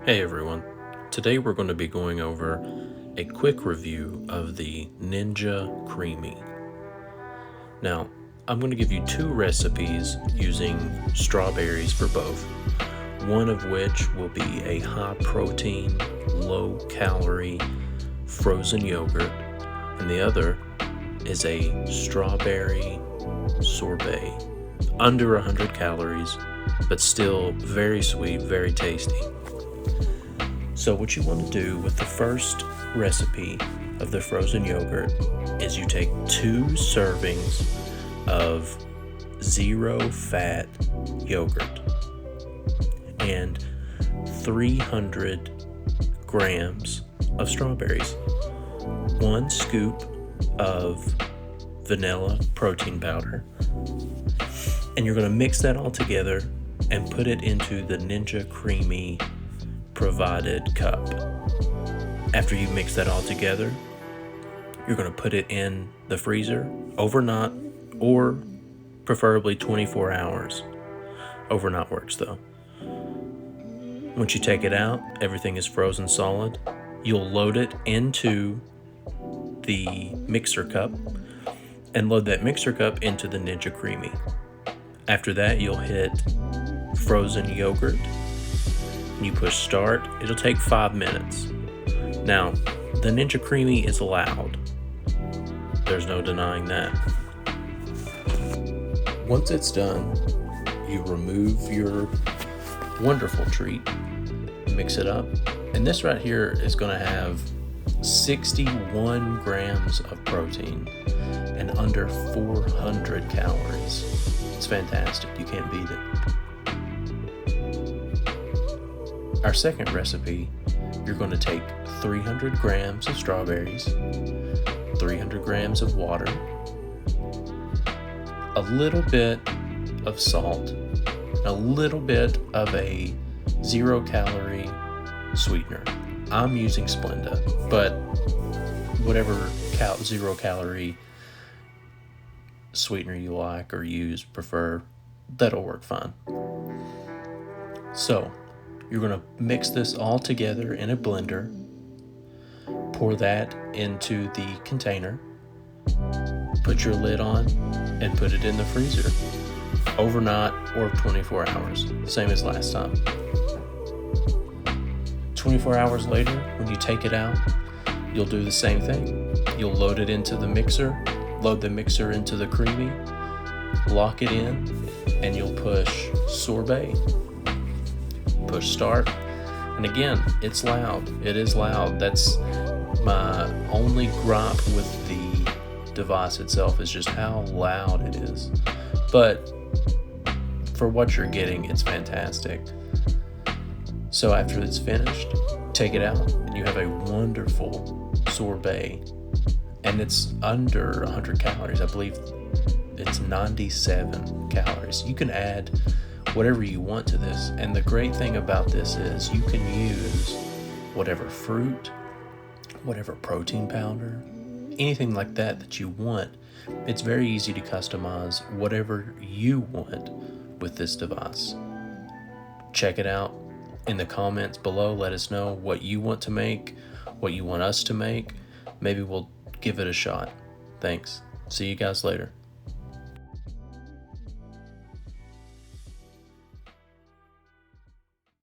Hey everyone, today we're going to be going over a quick review of the Ninja Creami. Now, I'm going to give you two recipes using strawberries for both, one of which will be a high protein, low calorie frozen yogurt, and the other is a strawberry sorbet, under 100 calories, but still very sweet, very tasty. So what you want to do with the first recipe of the frozen yogurt is you take 2 servings of zero fat yogurt and 300 grams of strawberries, 1 scoop of vanilla protein powder, and you're going to mix that all together and put it into the Ninja Creami provided cup. After you mix that all together, you're going to put it in the freezer overnight, or preferably 24 hours. Overnight works though. Once you take it out, everything is frozen solid. You'll load it into the mixer cup and load that mixer cup into the Ninja Creami. After that, you'll hit frozen yogurt. You push start. It'll take 5 minutes. Now, the Ninja Creami is loud. There's no denying that. Once it's done, you remove your wonderful treat, mix it up, and this right here is going to have 61 grams of protein and under 400 calories. It's fantastic. You can't beat it. Our second recipe, you're going to take 300 grams of strawberries, 300 grams of water, a little bit of salt, a little bit of a 0 calorie sweetener. I'm using Splenda, but whatever 0 calorie sweetener you like or prefer, that'll work fine. So, you're going to mix this all together in a blender, pour that into the container, put your lid on, and put it in the freezer overnight or 24 hours, same as last time. 24 hours later, when you take it out, you'll do the same thing. You'll load it into the mixer, load the mixer into the Creami, lock it in, and you'll push sorbet. Push start, and again, it's loud. It is loud. That's my only gripe with the device itself, is just how loud it is. But for what you're getting, it's fantastic. So after it's finished, take it out, and you have a wonderful sorbet, and it's under 100 calories. I believe it's 97 calories. You can add whatever you want to this, and the great thing about this is you can use whatever fruit, whatever protein powder, anything like that you want. It's very easy to customize whatever you want with this device. Check it out in the comments below. Let us know what you want to make, what you want us to make. Maybe we'll give it a shot. Thanks. See you guys later.